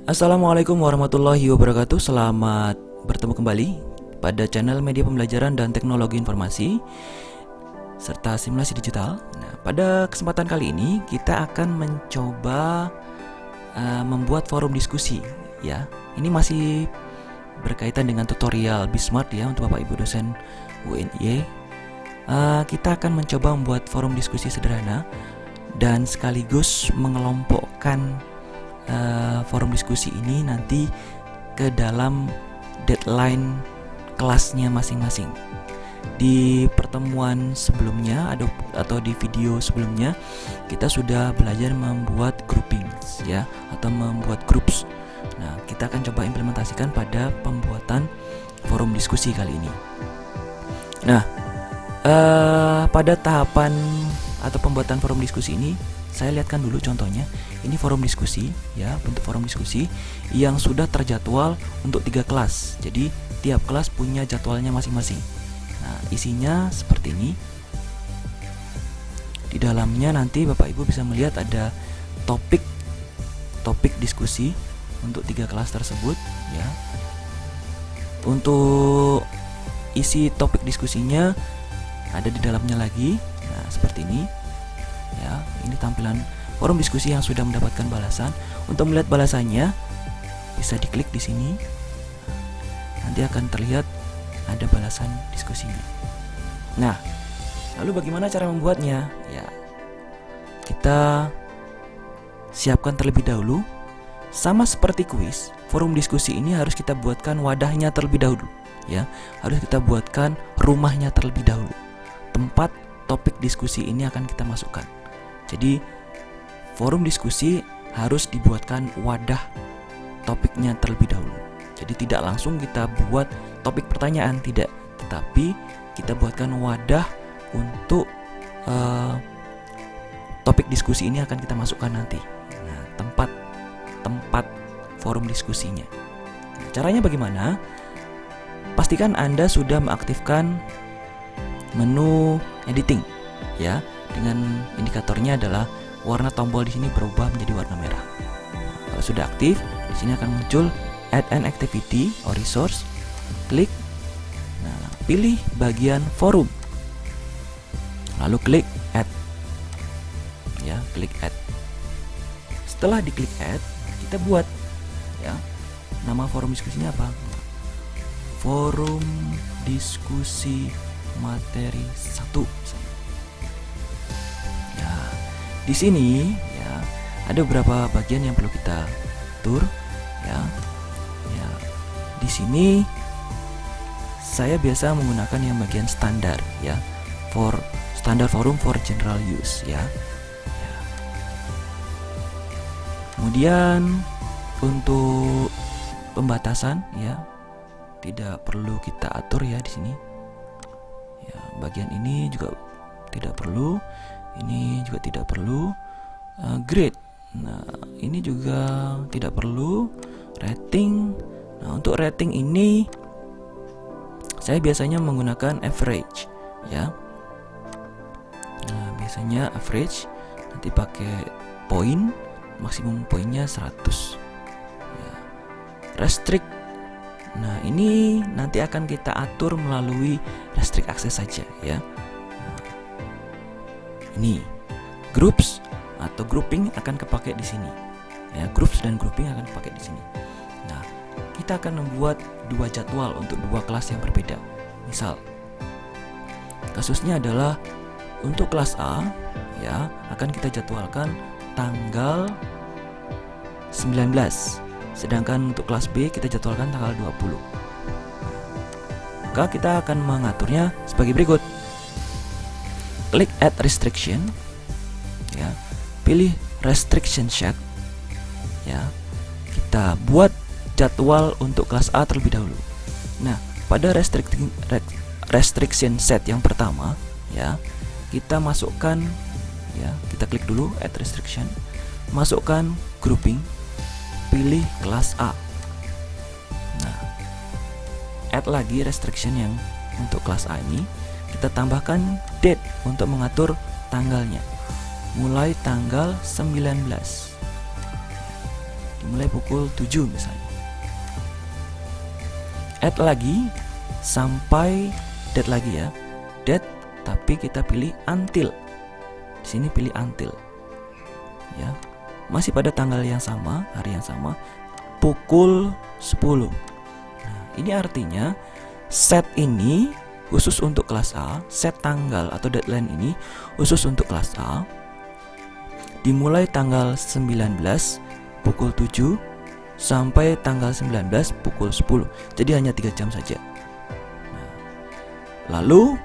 Assalamualaikum warahmatullahi wabarakatuh. Selamat bertemu kembali pada channel Media Pembelajaran dan Teknologi Informasi serta Simulasi Digital. Nah, pada kesempatan kali ini kita akan mencoba membuat forum diskusi ya. Ini masih berkaitan dengan tutorial Bismart ya untuk Bapak Ibu dosen UNY. Kita akan mencoba membuat forum diskusi sederhana dan sekaligus mengelompokkan forum diskusi ini nanti ke dalam deadline kelasnya masing-masing. Di pertemuan sebelumnya atau di video sebelumnya kita sudah belajar membuat groupings ya, atau membuat groups. Nah, kita akan coba implementasikan pada pembuatan forum diskusi kali ini. Nah, pada tahapan atau pembuatan forum diskusi ini saya lihatkan dulu contohnya. Ini forum diskusi ya, bentuk forum diskusi yang sudah terjadwal untuk 3 kelas. Jadi tiap kelas punya jadwalnya masing-masing. Nah, isinya seperti ini. Di dalamnya nanti Bapak Ibu bisa melihat ada topik diskusi untuk 3 kelas tersebut ya. Untuk isi topik diskusinya ada di dalamnya lagi. Nah, seperti ini. Ya, ini tampilan forum diskusi yang sudah mendapatkan balasan. Untuk melihat balasannya bisa diklik di sini. Nanti akan terlihat ada balasan diskusinya. Nah, lalu bagaimana cara membuatnya? Ya, kita siapkan terlebih dahulu. Sama seperti kuis, forum diskusi ini harus kita buatkan wadahnya terlebih dahulu. Ya, harus kita buatkan rumahnya terlebih dahulu. Tempat topik diskusi ini akan kita masukkan. Jadi forum diskusi harus dibuatkan wadah topiknya terlebih dahulu. Jadi tidak langsung kita buat topik pertanyaan, tidak, tetapi kita buatkan wadah untuk topik diskusi ini akan kita masukkan nanti. Nah, tempat forum diskusinya. Nah, caranya bagaimana? Pastikan Anda sudah mengaktifkan menu editing ya, dengan indikatornya adalah warna tombol di sini berubah menjadi warna merah. Kalau sudah aktif, di sini akan muncul add an activity or resource. Klik. Nah, pilih bagian forum. Lalu klik add. Ya, klik add. Setelah diklik add, kita buat ya. Nama forum diskusinya apa? Forum diskusi materi 1. Ya, di sini ya ada beberapa bagian yang perlu kita atur ya. Ya, di sini saya biasa menggunakan yang bagian standar ya, for standar forum for general use ya. Ya. Kemudian untuk pembatasan ya tidak perlu kita atur ya di sini. Ya, bagian ini juga tidak perlu, ini juga tidak perlu. Grade, nah ini juga tidak perlu. Rating, nah untuk rating ini saya biasanya menggunakan average ya. Nah, biasanya average, nanti pakai poin, maksimum poinnya 100 ya. Restrict, nah ini nanti akan kita atur melalui restrict access saja ya. Nah, ini groups atau grouping akan kepakai di sini ya, groups dan grouping akan kepakai di sini. Nah, kita akan membuat 2 jadwal untuk 2 kelas yang berbeda. Misal kasusnya adalah untuk kelas A ya, akan kita jadwalkan tanggal 19, sedangkan untuk kelas B kita jadwalkan tanggal 20. Maka kita akan mengaturnya sebagai berikut. Klik add restriction ya, pilih restriction set ya. Kita buat jadwal untuk kelas A terlebih dahulu. Nah, pada restriction set yang pertama ya, kita masukkan ya, kita klik dulu add restriction, masukkan grouping, pilih kelas A. Nah, add lagi restriction yang untuk kelas A ini, kita tambahkan date untuk mengatur tanggalnya, mulai tanggal 19. dimulai pukul 7 misalnya. Add lagi sampai date lagi ya. Date tapi kita pilih until. Di sini pilih until. Ya. Masih pada tanggal yang sama, hari yang sama, pukul 10. Nah, ini artinya set ini khusus untuk kelas A, set tanggal atau deadline ini khusus untuk kelas A, dimulai tanggal 19 pukul 7 sampai tanggal 19 pukul 10. Jadi hanya 3 jam saja. Nah, lalu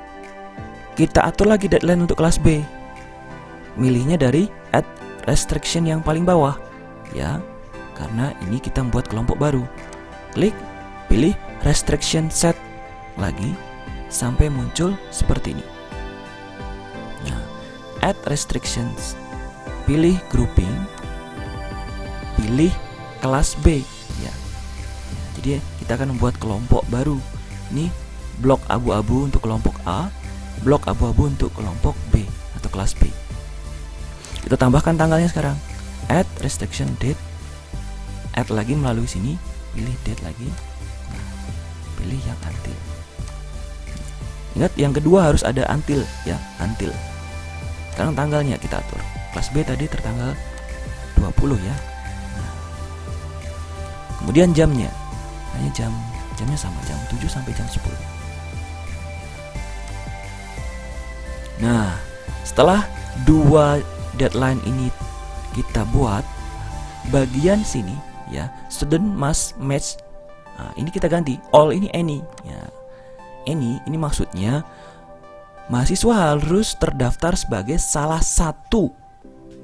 kita atur lagi deadline untuk kelas B. Milihnya dari add restriction yang paling bawah ya, karena ini kita membuat kelompok baru. Klik, pilih restriction set lagi sampai muncul seperti ini. Nah, add restrictions, pilih grouping, pilih kelas B ya. Jadi kita akan membuat kelompok baru. Ini blok abu-abu untuk kelompok A, blok abu-abu untuk kelompok B atau kelas B. Kita tambahkan tanggalnya sekarang. Add restriction date. Add lagi melalui sini, pilih date lagi. Nah, pilih yang until. Ingat yang kedua harus ada until ya, until. Sekarang tanggalnya kita atur. Kelas B tadi tertanggal 20 ya. Nah, kemudian jamnya. Hanya jamnya sama, jam 7 sampai jam 10. Nah, setelah dua deadline ini kita buat, bagian sini ya, student must match. Nah, ini kita ganti all, ini any ya. Ini maksudnya mahasiswa harus terdaftar sebagai salah satu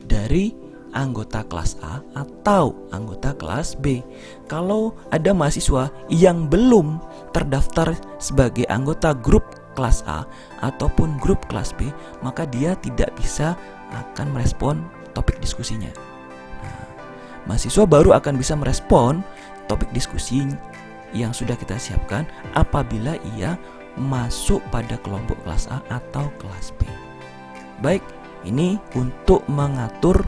dari anggota kelas A atau anggota kelas B. Kalau ada mahasiswa yang belum terdaftar sebagai anggota grup kelas A ataupun grup kelas B, maka dia tidak bisa akan merespon topik diskusinya. Nah, mahasiswa baru akan bisa merespon topik diskusi yang sudah kita siapkan apabila ia masuk pada kelompok kelas A atau kelas B. Baik, ini untuk mengatur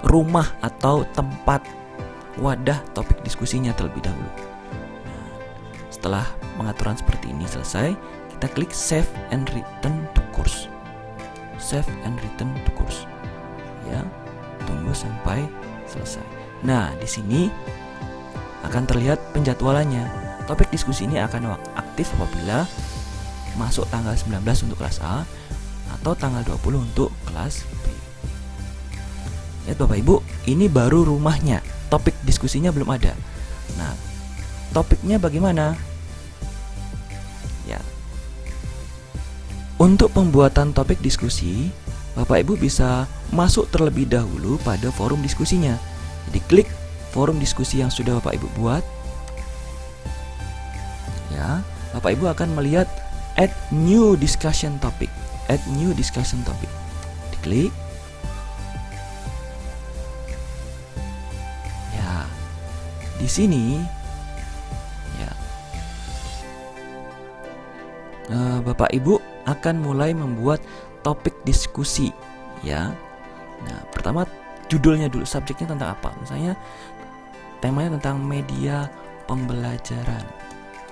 rumah atau tempat wadah topik diskusinya terlebih dahulu. Nah, setelah pengaturan seperti ini selesai, kita klik save and return to course. Save and return to course. Ya, tunggu sampai selesai. Nah, di sini akan terlihat penjadwalannya. Topik diskusi ini akan aktif apabila masuk tanggal 19 untuk kelas A atau tanggal 20 untuk kelas B. Lihat Bapak Ibu, ini baru rumahnya. Topik diskusinya belum ada. Nah, topiknya bagaimana? Ya. Untuk pembuatan topik diskusi, Bapak Ibu bisa masuk terlebih dahulu pada forum diskusinya. Jadi klik forum diskusi yang sudah Bapak Ibu buat. Ya, Bapak Ibu akan melihat add new discussion topic. Add new discussion topic. Diklik. Ya. Di sini ya. Bapak Ibu akan mulai membuat topik diskusi ya. Nah, pertama judulnya dulu, subjeknya tentang apa? Misalnya temanya tentang media pembelajaran.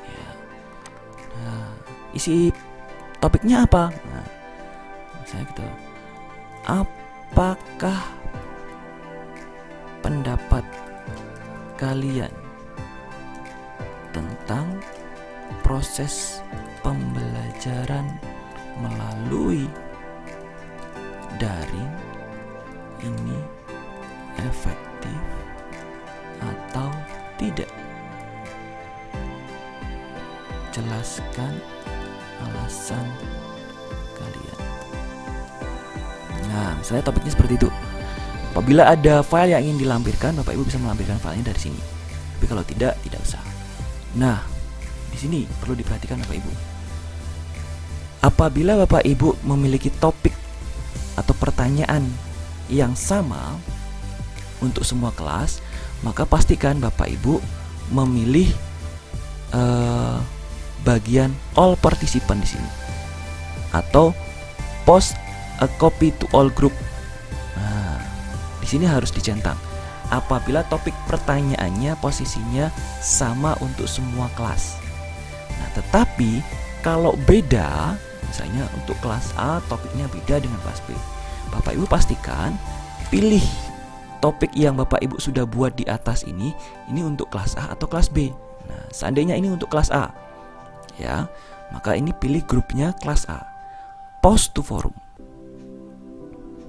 Ya. Nah, isi topiknya apa? Nah, misalnya gitu. Apakah pendapat kalian tentang proses pembelajaran melalui daring ini efektif atau tidak? Jelaskan alasan kalian. Nah, misalnya topiknya seperti itu. Apabila ada file yang ingin dilampirkan, Bapak Ibu bisa melampirkan filenya dari sini. Tapi kalau tidak usah. Nah, di sini perlu diperhatikan Bapak Ibu. Apabila Bapak Ibu memiliki topik atau pertanyaan yang sama untuk semua kelas, maka pastikan Bapak Ibu memilih bagian all participant di sini atau post a copy to all group. Nah, di sini harus dicentang. apabila topik pertanyaannya posisinya sama untuk semua kelas. Nah, tetapi kalau beda, misalnya untuk kelas A topiknya beda dengan kelas B, Bapak Ibu pastikan pilih topik yang Bapak Ibu sudah buat di atas ini untuk kelas A atau kelas B. Nah, seandainya ini untuk kelas A, ya, maka ini pilih grupnya kelas A. Post to forum.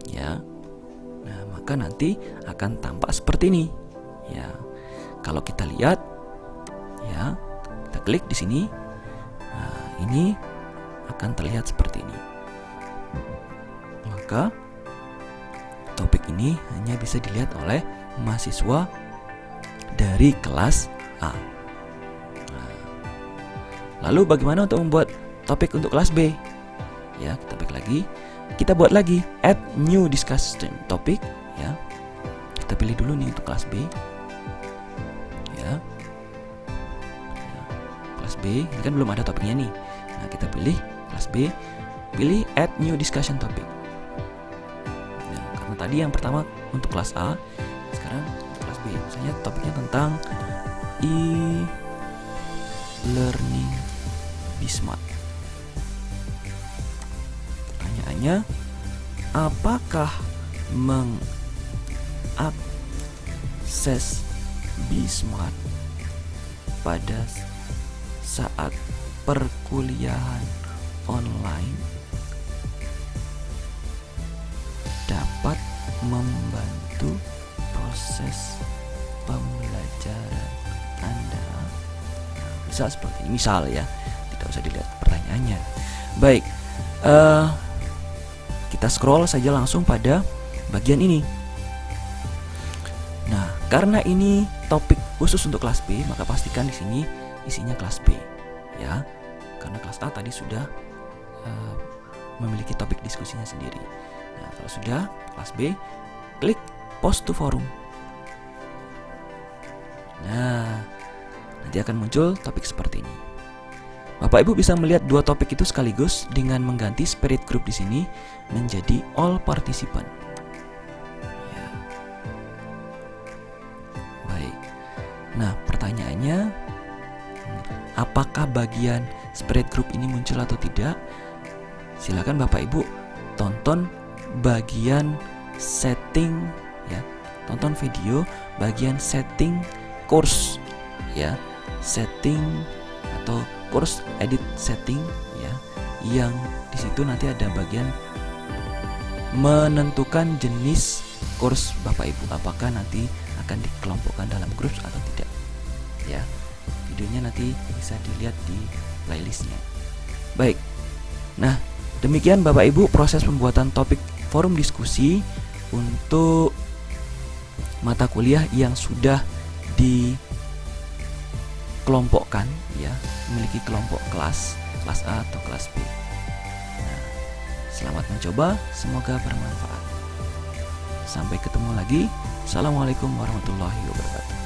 Ya. Nah, maka nanti akan tampak seperti ini. Ya. Kalau kita lihat, ya, kita klik di sini. Nah, ini akan terlihat seperti ini. Maka topik ini hanya bisa dilihat oleh mahasiswa dari kelas A. Nah, lalu bagaimana untuk membuat topik untuk kelas B? Ya, kita klik lagi, kita buat lagi add new discussion topic, ya. Kita pilih dulu nih untuk kelas B. Ya. Kelas B, ini kan belum ada topiknya nih. Nah, kita pilih kelas B, pilih add new discussion topic. Tadi yang pertama untuk kelas A, sekarang kelas B. Misalnya topiknya tentang e-learning Bismart. Pertanyaannya, apakah mengakses Bismart pada saat perkuliahan online dapat membantu proses pembelajaran Anda? Bisa seperti ini, misal ya, tidak usah dilihat pertanyaannya. Baik, kita scroll saja langsung pada bagian ini. Nah, karena ini topik khusus untuk kelas B, maka pastikan di sini isinya kelas B, ya. Karena kelas A tadi sudah memiliki topik diskusinya sendiri. Nah, kalau sudah kelas B, klik post to forum. Nah, nanti akan muncul topik seperti ini. Bapak Ibu bisa melihat dua topik itu sekaligus dengan mengganti spirit group di sini menjadi all participant. Ya. Baik. Nah, pertanyaannya, apakah bagian spirit group ini muncul atau tidak? Silakan Bapak Ibu tonton bagian setting, ya, tonton video bagian setting course, ya, setting atau course edit setting, ya, yang di situ nanti ada bagian menentukan jenis course Bapak Ibu, apakah nanti akan dikelompokkan dalam grup atau tidak, ya. Videonya nanti bisa dilihat di playlistnya. Baik, nah demikian Bapak Ibu proses pembuatan topik forum diskusi untuk mata kuliah yang sudah dikelompokkan, ya, memiliki kelompok kelas A atau kelas B. Nah, selamat mencoba, semoga bermanfaat. Sampai ketemu lagi. Assalamualaikum warahmatullahi wabarakatuh.